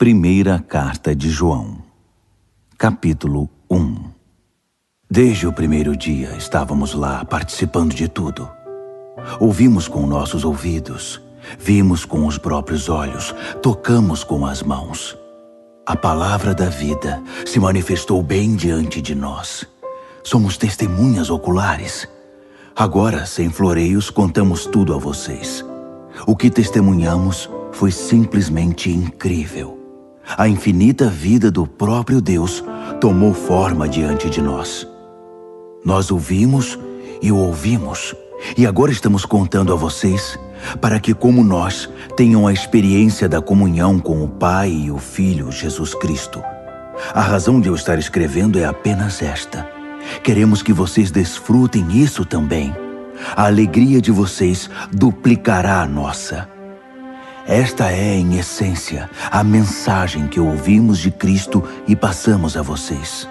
Primeira Carta de João, capítulo 1. Desde o primeiro dia estávamos lá participando de tudo. Ouvimos com nossos ouvidos, vimos com os próprios olhos, tocamos com as mãos. A palavra da vida se manifestou bem diante de nós. Somos testemunhas oculares. Agora, sem floreios, contamos tudo a vocês. O que testemunhamos foi simplesmente incrível. A infinita vida do próprio Deus tomou forma diante de nós. Nós o vimos e o ouvimos, e agora estamos contando a vocês, para que, como nós, tenham a experiência da comunhão com o Pai e o Filho Jesus Cristo. A razão de eu estar escrevendo é apenas esta. Queremos que vocês desfrutem isso também. A alegria de vocês duplicará a nossa. Esta é, em essência, a mensagem que ouvimos de Cristo e passamos a vocês.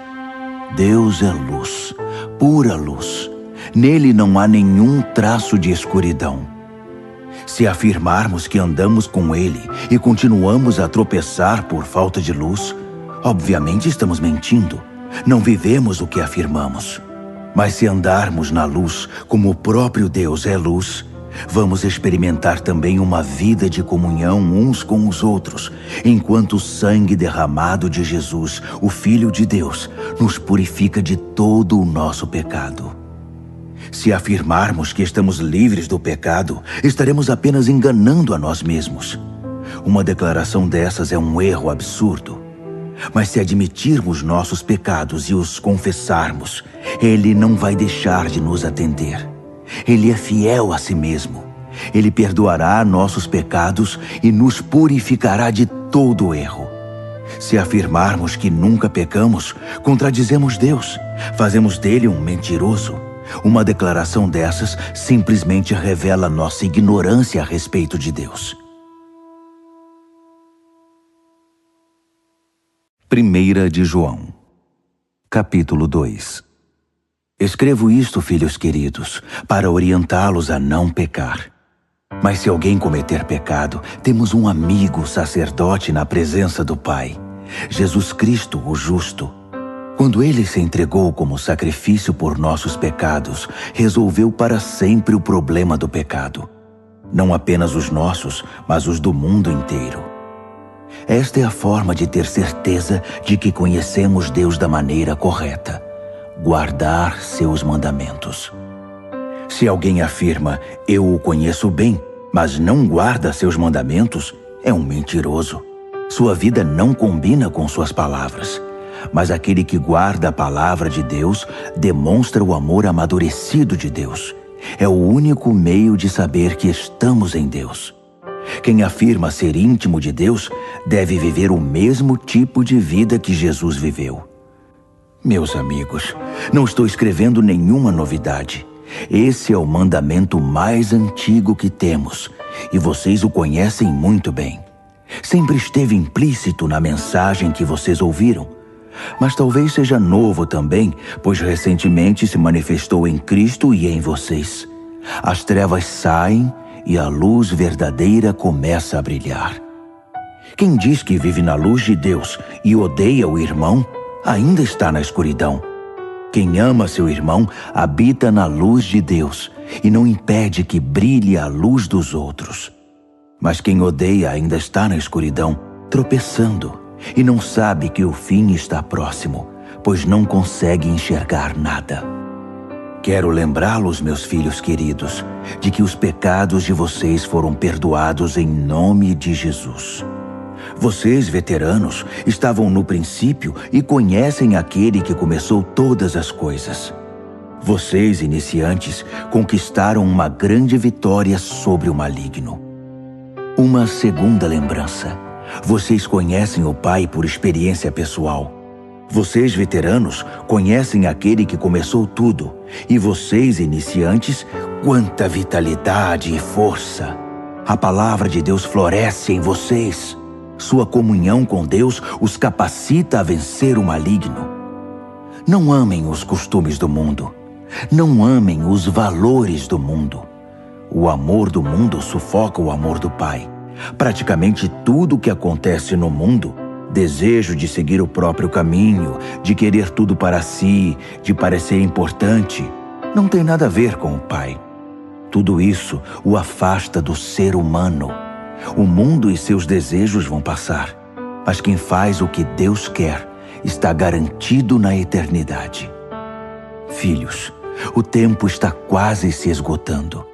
Deus é luz, pura luz. Nele não há nenhum traço de escuridão. Se afirmarmos que andamos com Ele e continuamos a tropeçar por falta de luz, obviamente estamos mentindo. Não vivemos o que afirmamos. Mas se andarmos na luz, como o próprio Deus é luz, vamos experimentar também uma vida de comunhão uns com os outros, enquanto o sangue derramado de Jesus, o Filho de Deus, nos purifica de todo o nosso pecado. Se afirmarmos que estamos livres do pecado, estaremos apenas enganando a nós mesmos. Uma declaração dessas é um erro absurdo. Mas se admitirmos nossos pecados e os confessarmos, Ele não vai deixar de nos atender. Ele é fiel a si mesmo. Ele perdoará nossos pecados e nos purificará de todo erro. Se afirmarmos que nunca pecamos, contradizemos Deus. Fazemos dele um mentiroso. Uma declaração dessas simplesmente revela nossa ignorância a respeito de Deus. Primeira de João, capítulo 2. Escrevo isto, filhos queridos, para orientá-los a não pecar. Mas se alguém cometer pecado, temos um amigo sacerdote na presença do Pai, Jesus Cristo, o justo. Quando Ele se entregou como sacrifício por nossos pecados, resolveu para sempre o problema do pecado. Não apenas os nossos, mas os do mundo inteiro. Esta é a forma de ter certeza de que conhecemos Deus da maneira correta: guardar seus mandamentos. Se alguém afirma, eu o conheço bem, mas não guarda seus mandamentos, é um mentiroso. Sua vida não combina com suas palavras. Mas aquele que guarda a palavra de Deus demonstra o amor amadurecido de Deus. É o único meio de saber que estamos em Deus. Quem afirma ser íntimo de Deus deve viver o mesmo tipo de vida que Jesus viveu. Meus amigos, não estou escrevendo nenhuma novidade. Esse é o mandamento mais antigo que temos, e vocês o conhecem muito bem. Sempre esteve implícito na mensagem que vocês ouviram, mas talvez seja novo também, pois recentemente se manifestou em Cristo e em vocês. As trevas saem e a luz verdadeira começa a brilhar. Quem diz que vive na luz de Deus e odeia o irmão, ainda está na escuridão. Quem ama seu irmão habita na luz de Deus e não impede que brilhe a luz dos outros. Mas quem odeia ainda está na escuridão, tropeçando, e não sabe que o fim está próximo, pois não consegue enxergar nada. Quero lembrá-los, meus filhos queridos, de que os pecados de vocês foram perdoados em nome de Jesus. Vocês, veteranos, estavam no princípio e conhecem aquele que começou todas as coisas. Vocês, iniciantes, conquistaram uma grande vitória sobre o maligno. Uma segunda lembrança. Vocês conhecem o Pai por experiência pessoal. Vocês, veteranos, conhecem aquele que começou tudo. E vocês, iniciantes, quanta vitalidade e força! A palavra de Deus floresce em vocês. Sua comunhão com Deus os capacita a vencer o maligno. Não amem os costumes do mundo. Não amem os valores do mundo. O amor do mundo sufoca o amor do Pai. Praticamente tudo o que acontece no mundo Desejo de seguir o próprio caminho, de querer tudo para si, de parecer importante, não tem nada a ver com o Pai. Tudo isso o afasta do ser humano. O mundo e seus desejos vão passar, mas quem faz o que Deus quer está garantido na eternidade. Filhos, o tempo está quase se esgotando.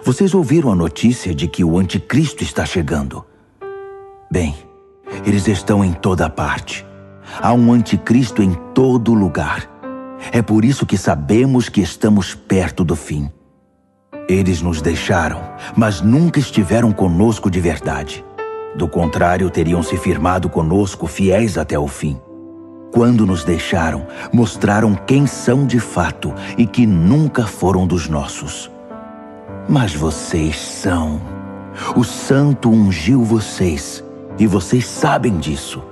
Vocês ouviram a notícia de que o anticristo está chegando? Bem, eles estão em toda parte. Há um anticristo em todo lugar. É por isso que sabemos que estamos perto do fim. Eles nos deixaram, mas nunca estiveram conosco de verdade. Do contrário, teriam se firmado conosco fiéis até o fim. Quando nos deixaram, mostraram quem são de fato e que nunca foram dos nossos. Mas vocês são. O Santo ungiu vocês, e vocês sabem disso.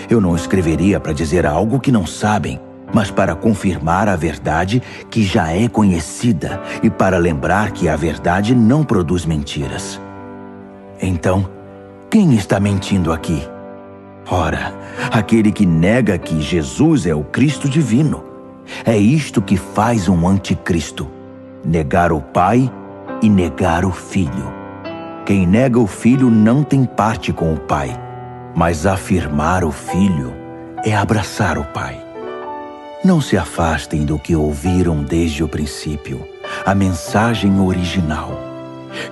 Eu não escreveria para dizer algo que não sabem, mas para confirmar a verdade que já é conhecida e para lembrar que a verdade não produz mentiras. Então, quem está mentindo aqui? Ora, aquele que nega que Jesus é o Cristo divino. É isto que faz um anticristo: negar o Pai e negar o Filho. Quem nega o Filho não tem parte com o Pai, mas afirmar o Filho é abraçar o Pai. Não se afastem do que ouviram desde o princípio, a mensagem original,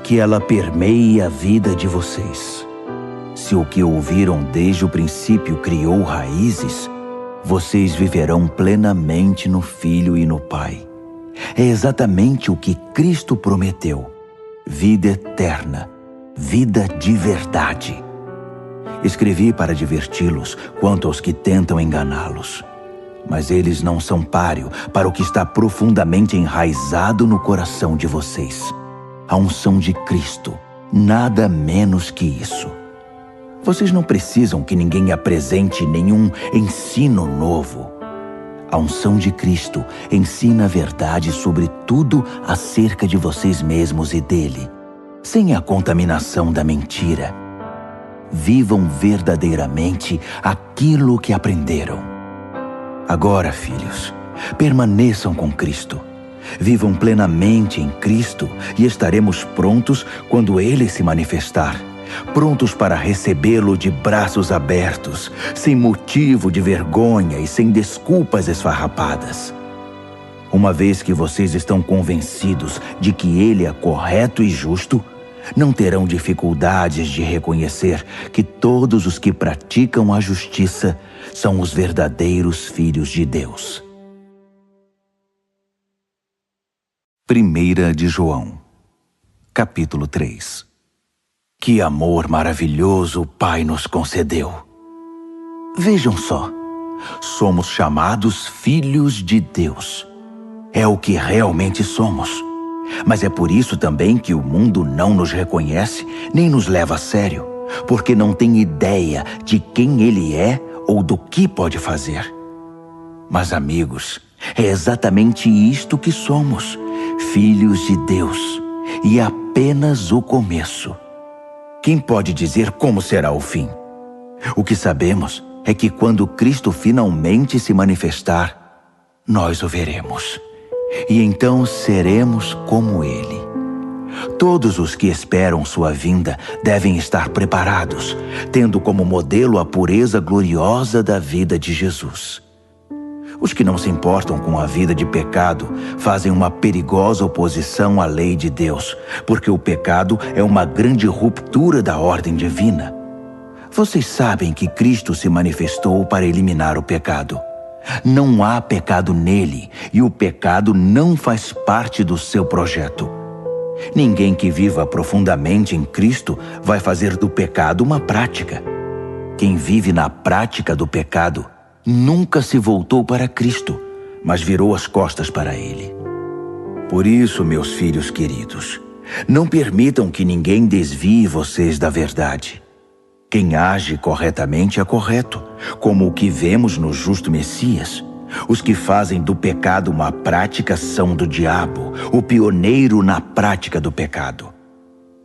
que ela permeie a vida de vocês. Se o que ouviram desde o princípio criou raízes, vocês viverão plenamente no Filho e no Pai. É exatamente o que Cristo prometeu: vida eterna, vida de verdade. Escrevi para diverti-los quanto aos que tentam enganá-los. Mas eles não são páreo para o que está profundamente enraizado no coração de vocês: a unção de Cristo, nada menos que isso. Vocês não precisam que ninguém apresente nenhum ensino novo. A unção de Cristo ensina a verdade sobre tudo acerca de vocês mesmos e dele, sem a contaminação da mentira. Vivam verdadeiramente aquilo que aprenderam. Agora, filhos, permaneçam com Cristo. Vivam plenamente em Cristo e estaremos prontos quando Ele se manifestar. Prontos para recebê-lo de braços abertos, sem motivo de vergonha e sem desculpas esfarrapadas. Uma vez que vocês estão convencidos de que Ele é correto e justo, não terão dificuldades de reconhecer que todos os que praticam a justiça são os verdadeiros filhos de Deus. 1 de João, capítulo 3. Que amor maravilhoso o Pai nos concedeu! Vejam só, somos chamados filhos de Deus. É o que realmente somos. Mas é por isso também que o mundo não nos reconhece nem nos leva a sério, porque não tem ideia de quem Ele é ou do que pode fazer. Mas, amigos, é exatamente isto que somos, filhos de Deus, e é apenas o começo. Quem pode dizer como será o fim? O que sabemos é que quando Cristo finalmente se manifestar, nós o veremos. E então seremos como Ele. Todos os que esperam sua vinda devem estar preparados, tendo como modelo a pureza gloriosa da vida de Jesus. Os que não se importam com a vida de pecado fazem uma perigosa oposição à lei de Deus, porque o pecado é uma grande ruptura da ordem divina. Vocês sabem que Cristo se manifestou para eliminar o pecado. Não há pecado nele, e o pecado não faz parte do seu projeto. Ninguém que viva profundamente em Cristo vai fazer do pecado uma prática. Quem vive na prática do pecado nunca se voltou para Cristo, mas virou as costas para Ele. Por isso, meus filhos queridos, não permitam que ninguém desvie vocês da verdade. Quem age corretamente é correto, como o que vemos no justo Messias. Os que fazem do pecado uma prática são do diabo, o pioneiro na prática do pecado.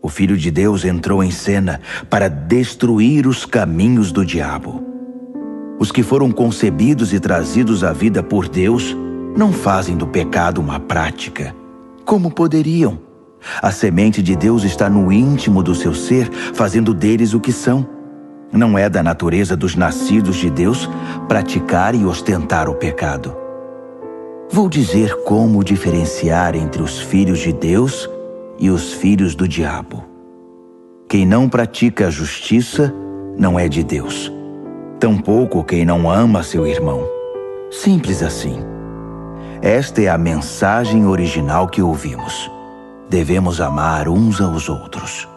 O Filho de Deus entrou em cena para destruir os caminhos do diabo. Os que foram concebidos e trazidos à vida por Deus não fazem do pecado uma prática. Como poderiam? A semente de Deus está no íntimo do seu ser, fazendo deles o que são. Não é da natureza dos nascidos de Deus praticar e ostentar o pecado. Vou dizer como diferenciar entre os filhos de Deus e os filhos do diabo. Quem não pratica a justiça não é de Deus. Tampouco quem não ama seu irmão. Simples assim. Esta é a mensagem original que ouvimos. Devemos amar uns aos outros.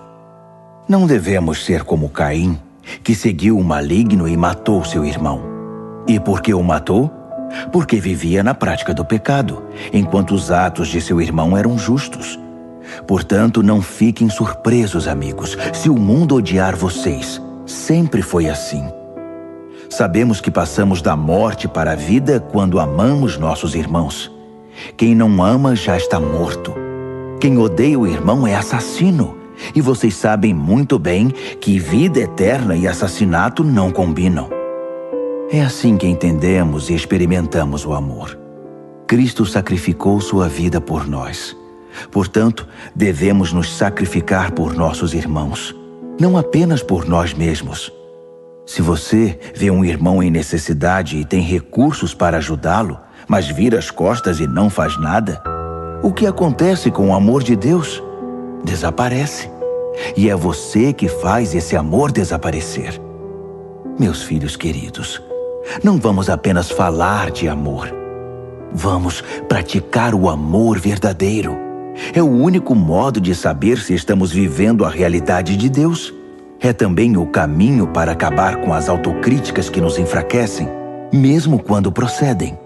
Não devemos ser como Caim, que seguiu o maligno e matou seu irmão. E por que o matou? Porque vivia na prática do pecado, enquanto os atos de seu irmão eram justos. Portanto, não fiquem surpresos, amigos, se o mundo odiar vocês. Sempre foi assim. Sabemos que passamos da morte para a vida quando amamos nossos irmãos. Quem não ama já está morto. Quem odeia o irmão é assassino. E vocês sabem muito bem que vida eterna e assassinato não combinam. É assim que entendemos e experimentamos o amor. Cristo sacrificou sua vida por nós. Portanto, devemos nos sacrificar por nossos irmãos, não apenas por nós mesmos. Se você vê um irmão em necessidade e tem recursos para ajudá-lo, mas vira as costas e não faz nada, o que acontece com o amor de Deus? Desaparece. E é você que faz esse amor desaparecer. Meus filhos queridos, não vamos apenas falar de amor. Vamos praticar o amor verdadeiro. É o único modo de saber se estamos vivendo a realidade de Deus. É também o caminho para acabar com as autocríticas que nos enfraquecem, mesmo quando procedem.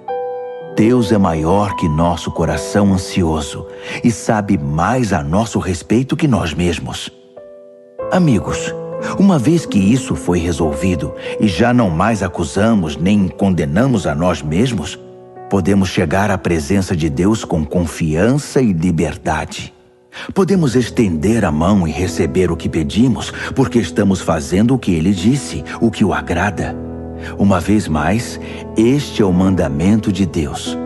Deus é maior que nosso coração ansioso e sabe mais a nosso respeito que nós mesmos. Amigos, uma vez que isso foi resolvido e já não mais acusamos nem condenamos a nós mesmos, podemos chegar à presença de Deus com confiança e liberdade. Podemos estender a mão e receber o que pedimos, porque estamos fazendo o que Ele disse, o que o agrada. Uma vez mais, este é o mandamento de Deus: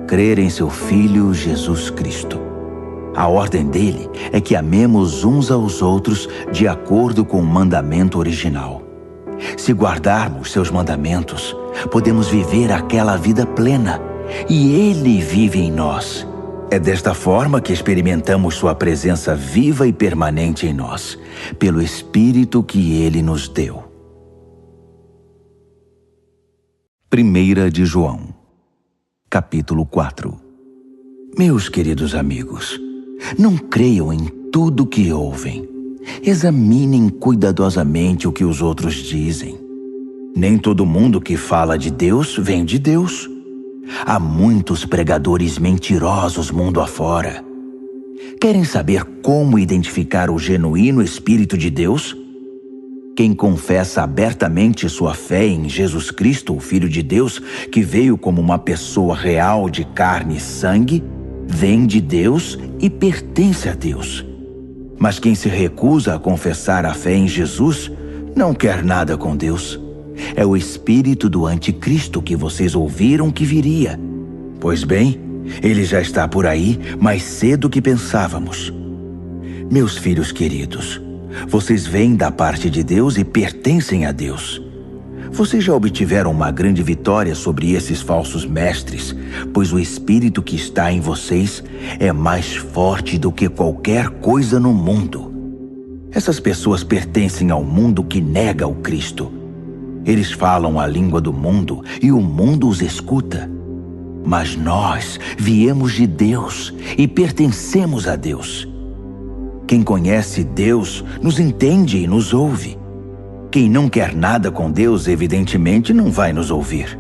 crer em seu Filho Jesus Cristo. A ordem dele é que amemos uns aos outros de acordo com o mandamento original. Se guardarmos seus mandamentos, podemos viver aquela vida plena, e Ele vive em nós. É desta forma que experimentamos sua presença viva e permanente em nós, pelo Espírito que Ele nos deu. 1 de João, capítulo 4. Meus queridos amigos, não creiam em tudo que ouvem. Examinem cuidadosamente o que os outros dizem. Nem todo mundo que fala de Deus vem de Deus. Há muitos pregadores mentirosos mundo afora. Querem saber como identificar o genuíno Espírito de Deus? Quem confessa abertamente sua fé em Jesus Cristo, o Filho de Deus, que veio como uma pessoa real de carne e sangue, vem de Deus e pertence a Deus. Mas quem se recusa a confessar a fé em Jesus, não quer nada com Deus. É o espírito do anticristo que vocês ouviram que viria. Pois bem, ele já está por aí mais cedo que pensávamos. Meus filhos queridos, vocês vêm da parte de Deus e pertencem a Deus. Vocês já obtiveram uma grande vitória sobre esses falsos mestres, pois o espírito que está em vocês é mais forte do que qualquer coisa no mundo. Essas pessoas pertencem ao mundo que nega o Cristo. Eles falam a língua do mundo e o mundo os escuta. Mas nós viemos de Deus e pertencemos a Deus. Quem conhece Deus nos entende e nos ouve. Quem não quer nada com Deus, evidentemente, não vai nos ouvir.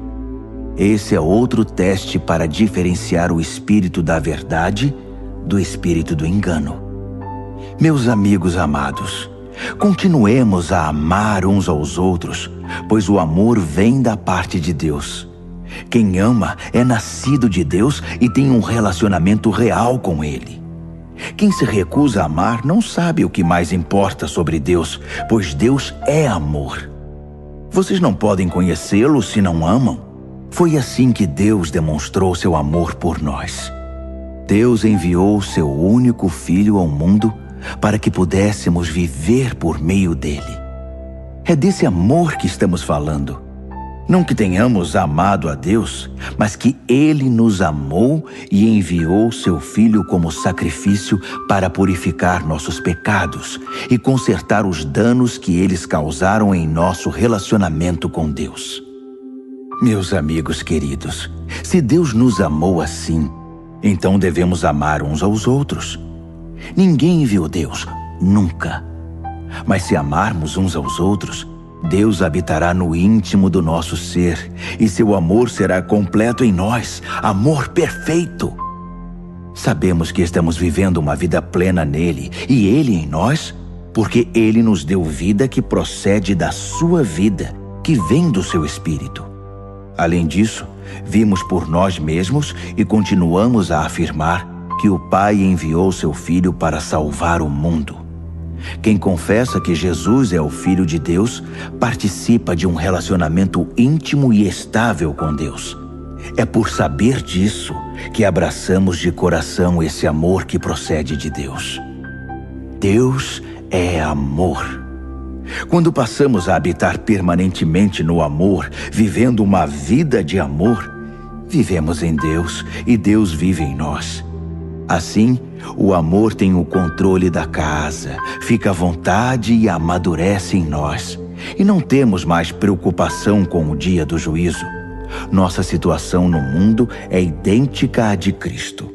Esse é outro teste para diferenciar o espírito da verdade do espírito do engano. Meus amigos amados, continuemos a amar uns aos outros, pois o amor vem da parte de Deus. Quem ama é nascido de Deus e tem um relacionamento real com Ele. Quem se recusa a amar não sabe o que mais importa sobre Deus, pois Deus é amor. Vocês não podem conhecê-lo se não amam. Foi assim que Deus demonstrou seu amor por nós. Deus enviou seu único Filho ao mundo para que pudéssemos viver por meio dele. É desse amor que estamos falando. Não que tenhamos amado a Deus, mas que Ele nos amou e enviou seu Filho como sacrifício para purificar nossos pecados e consertar os danos que eles causaram em nosso relacionamento com Deus. Meus amigos queridos, se Deus nos amou assim, então devemos amar uns aos outros. Ninguém viu Deus, nunca. Mas se amarmos uns aos outros, Deus habitará no íntimo do nosso ser e seu amor será completo em nós, amor perfeito. Sabemos que estamos vivendo uma vida plena nele e ele em nós, porque ele nos deu vida que procede da sua vida, que vem do seu Espírito. Além disso, vimos por nós mesmos e continuamos a afirmar que o Pai enviou seu Filho para salvar o mundo. Quem confessa que Jesus é o Filho de Deus, participa de um relacionamento íntimo e estável com Deus. É por saber disso que abraçamos de coração esse amor que procede de Deus. Deus é amor. Quando passamos a habitar permanentemente no amor, vivendo uma vida de amor, vivemos em Deus e Deus vive em nós. Assim, o amor tem o controle da casa, fica à vontade e amadurece em nós. E não temos mais preocupação com o dia do juízo. Nossa situação no mundo é idêntica à de Cristo.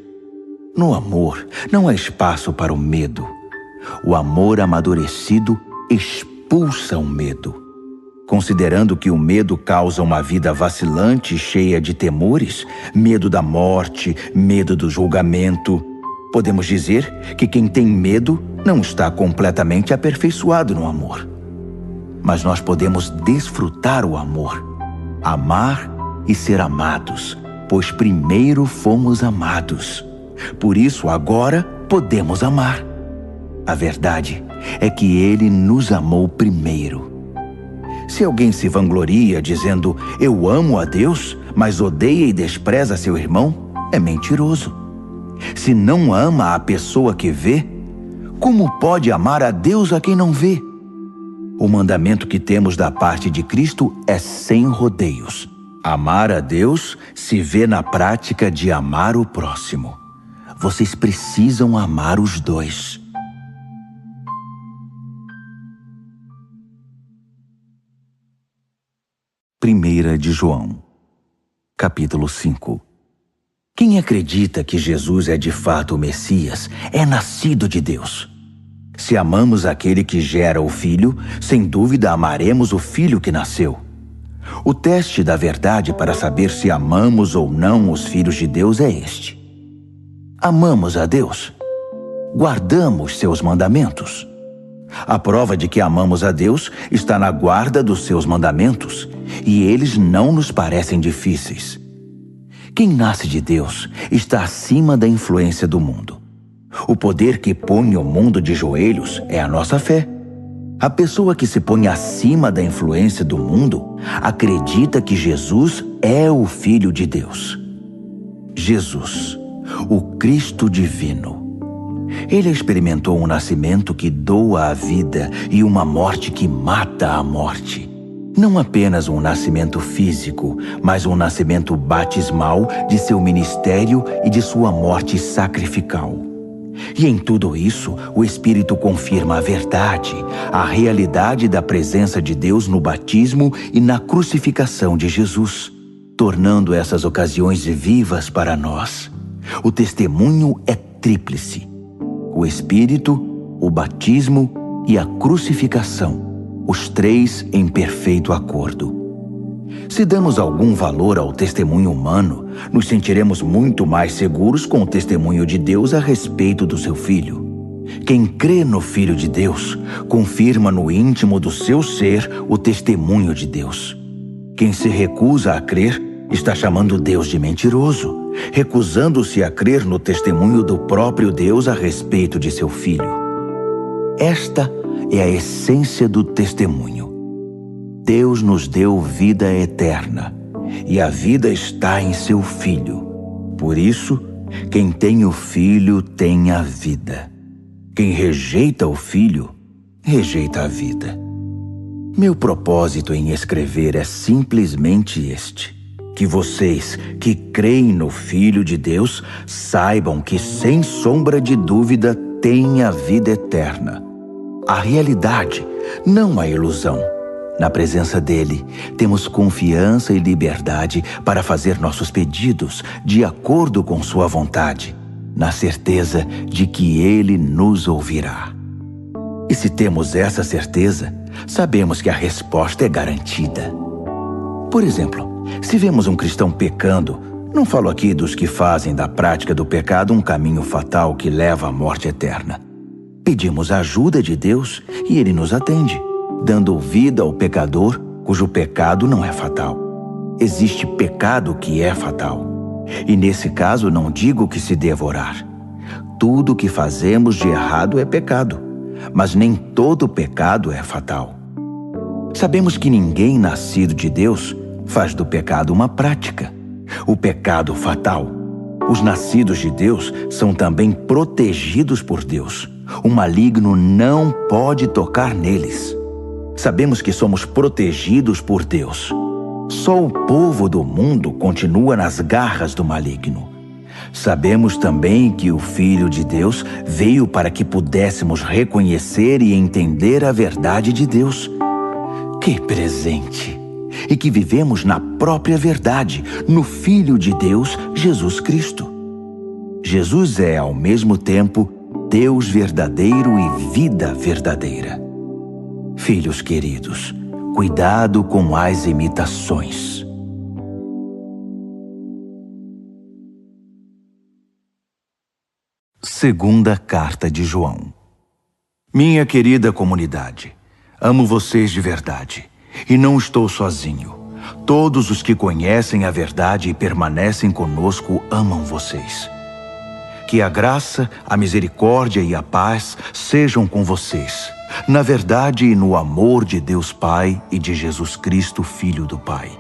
No amor, não há espaço para o medo. O amor amadurecido expulsa o medo. Considerando que o medo causa uma vida vacilante e cheia de temores, medo da morte, medo do julgamento, podemos dizer que quem tem medo não está completamente aperfeiçoado no amor. Mas nós podemos desfrutar o amor, amar e ser amados, pois primeiro fomos amados. Por isso agora podemos amar. A verdade é que Ele nos amou primeiro. Se alguém se vangloria dizendo, eu amo a Deus, mas odeia e despreza seu irmão, é mentiroso. Se não ama a pessoa que vê, como pode amar a Deus a quem não vê? O mandamento que temos da parte de Cristo é sem rodeios. Amar a Deus se vê na prática de amar o próximo. Vocês precisam amar os dois. 1 de João, capítulo 5. Quem acredita que Jesus é de fato o Messias, é nascido de Deus. Se amamos aquele que gera o Filho, sem dúvida amaremos o Filho que nasceu. O teste da verdade para saber se amamos ou não os filhos de Deus é este. Amamos a Deus? Guardamos seus mandamentos? A prova de que amamos a Deus está na guarda dos seus mandamentos, e eles não nos parecem difíceis. Quem nasce de Deus está acima da influência do mundo. O poder que põe o mundo de joelhos é a nossa fé. A pessoa que se põe acima da influência do mundo acredita que Jesus é o Filho de Deus. Jesus, o Cristo divino. Ele experimentou um nascimento que doa a vida e uma morte que mata a morte. Não apenas um nascimento físico, mas um nascimento batismal de seu ministério e de sua morte sacrificial. E em tudo isso, o Espírito confirma a verdade, a realidade da presença de Deus no batismo e na crucificação de Jesus, tornando essas ocasiões vivas para nós. O testemunho é tríplice: o Espírito, o batismo e a crucificação, os três em perfeito acordo. Se damos algum valor ao testemunho humano, nos sentiremos muito mais seguros com o testemunho de Deus a respeito do seu Filho. Quem crê no Filho de Deus, confirma no íntimo do seu ser o testemunho de Deus. Quem se recusa a crer, está chamando Deus de mentiroso, recusando-se a crer no testemunho do próprio Deus a respeito de seu Filho. Esta é a essência do testemunho. Deus nos deu vida eterna, e a vida está em seu Filho. Por isso, quem tem o Filho tem a vida. Quem rejeita o Filho, rejeita a vida. Meu propósito em escrever é simplesmente este: que vocês que creem no Filho de Deus saibam que, sem sombra de dúvida, têm a vida eterna. A realidade, não a ilusão. Na presença dele, temos confiança e liberdade para fazer nossos pedidos de acordo com sua vontade, na certeza de que ele nos ouvirá. E se temos essa certeza, sabemos que a resposta é garantida. Por exemplo, se vemos um cristão pecando, não falo aqui dos que fazem da prática do pecado um caminho fatal que leva à morte eterna. Pedimos a ajuda de Deus e ele nos atende, dando vida ao pecador cujo pecado não é fatal. Existe pecado que é fatal. E nesse caso não digo que se deva orar. Tudo que fazemos de errado é pecado, mas nem todo pecado é fatal. Sabemos que ninguém nascido de Deus faz do pecado uma prática. O pecado fatal. Os nascidos de Deus são também protegidos por Deus. O maligno não pode tocar neles. Sabemos que somos protegidos por Deus. Só o povo do mundo continua nas garras do maligno. Sabemos também que o Filho de Deus veio para que pudéssemos reconhecer e entender a verdade de Deus. Que presente! E que vivemos na própria verdade, no Filho de Deus, Jesus Cristo. Jesus é, ao mesmo tempo, Deus verdadeiro e vida verdadeira. Filhos queridos, cuidado com as imitações. Segunda Carta de João. Minha querida comunidade, amo vocês de verdade, e não estou sozinho. Todos os que conhecem a verdade e permanecem conosco amam vocês. Que a graça, a misericórdia e a paz sejam com vocês, na verdade e no amor de Deus Pai e de Jesus Cristo, Filho do Pai.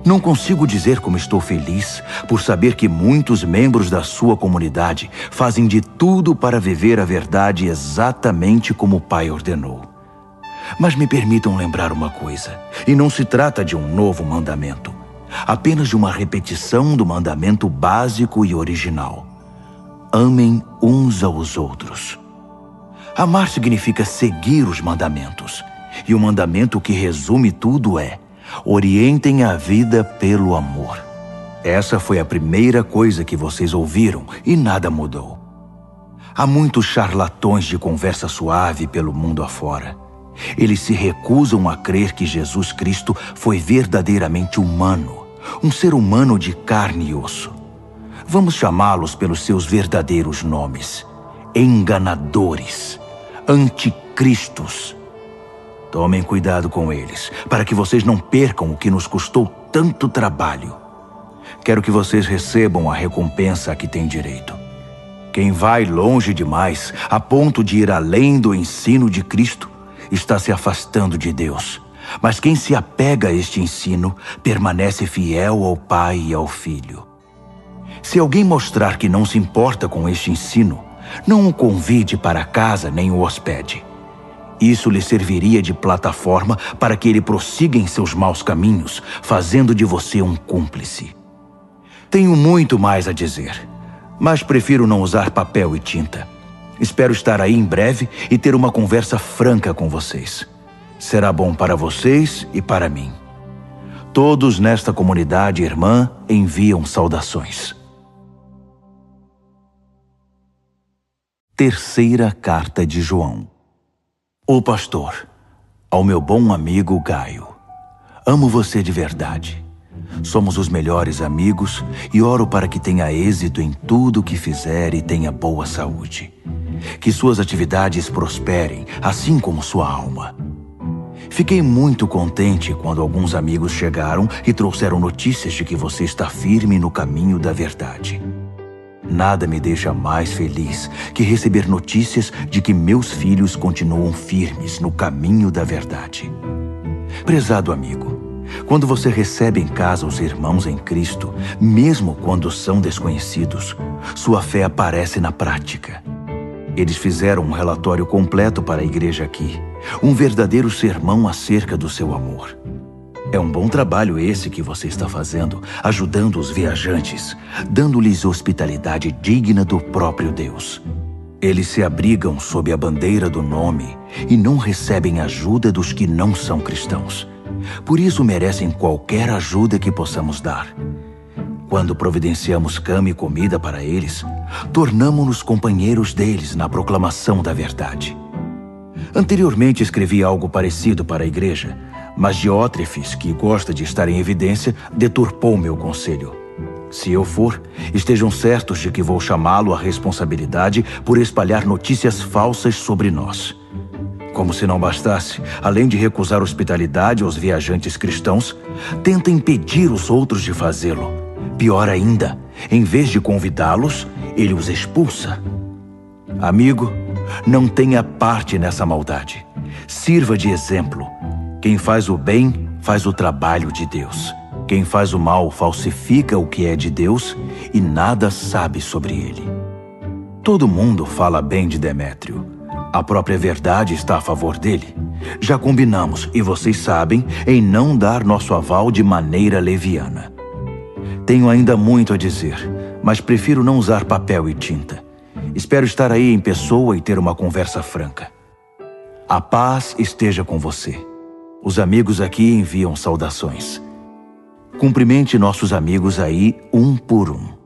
Não consigo dizer como estou feliz por saber que muitos membros da sua comunidade fazem de tudo para viver a verdade exatamente como o Pai ordenou. Mas me permitam lembrar uma coisa, e não se trata de um novo mandamento, apenas de uma repetição do mandamento básico e original. Amem uns aos outros. Amar significa seguir os mandamentos, e o mandamento que resume tudo é: orientem a vida pelo amor. Essa foi a primeira coisa que vocês ouviram e nada mudou. Há muitos charlatões de conversa suave pelo mundo afora. Eles se recusam a crer que Jesus Cristo foi verdadeiramente humano, um ser humano de carne e osso. Vamos chamá-los pelos seus verdadeiros nomes: enganadores, anticristos. Tomem cuidado com eles, para que vocês não percam o que nos custou tanto trabalho. Quero que vocês recebam a recompensa a que têm direito. Quem vai longe demais, a ponto de ir além do ensino de Cristo, está se afastando de Deus. Mas quem se apega a este ensino, permanece fiel ao Pai e ao Filho. Se alguém mostrar que não se importa com este ensino, não o convide para casa nem o hospede. Isso lhe serviria de plataforma para que ele prossiga em seus maus caminhos, fazendo de você um cúmplice. Tenho muito mais a dizer, mas prefiro não usar papel e tinta. Espero estar aí em breve e ter uma conversa franca com vocês. Será bom para vocês e para mim. Todos nesta comunidade irmã enviam saudações. Terceira Carta de João. O pastor, ao meu bom amigo Gaio. Amo você de verdade. Somos os melhores amigos e oro para que tenha êxito em tudo o que fizer e tenha boa saúde. Que suas atividades prosperem, assim como sua alma. Fiquei muito contente quando alguns amigos chegaram e trouxeram notícias de que você está firme no caminho da verdade. Nada me deixa mais feliz que receber notícias de que meus filhos continuam firmes no caminho da verdade. Prezado amigo, quando você recebe em casa os irmãos em Cristo, mesmo quando são desconhecidos, sua fé aparece na prática. Eles fizeram um relatório completo para a igreja aqui, um verdadeiro sermão acerca do seu amor. É um bom trabalho esse que você está fazendo, ajudando os viajantes, dando-lhes hospitalidade digna do próprio Deus. Eles se abrigam sob a bandeira do nome e não recebem ajuda dos que não são cristãos. Por isso merecem qualquer ajuda que possamos dar. Quando providenciamos cama e comida para eles, tornamo-nos companheiros deles na proclamação da verdade. Anteriormente escrevi algo parecido para a igreja, mas Diótrefes, que gosta de estar em evidência, deturpou meu conselho. Se eu for, estejam certos de que vou chamá-lo à responsabilidade por espalhar notícias falsas sobre nós. Como se não bastasse, além de recusar hospitalidade aos viajantes cristãos, tenta impedir os outros de fazê-lo. Pior ainda, em vez de convidá-los, ele os expulsa. Amigo, não tenha parte nessa maldade. Sirva de exemplo. Quem faz o bem, faz o trabalho de Deus. Quem faz o mal falsifica o que é de Deus e nada sabe sobre ele. Todo mundo fala bem de Demétrio. A própria verdade está a favor dele. Já combinamos, e vocês sabem, em não dar nosso aval de maneira leviana. Tenho ainda muito a dizer, mas prefiro não usar papel e tinta. Espero estar aí em pessoa e ter uma conversa franca. A paz esteja com você. Os amigos aqui enviam saudações. Cumprimente nossos amigos aí um por um.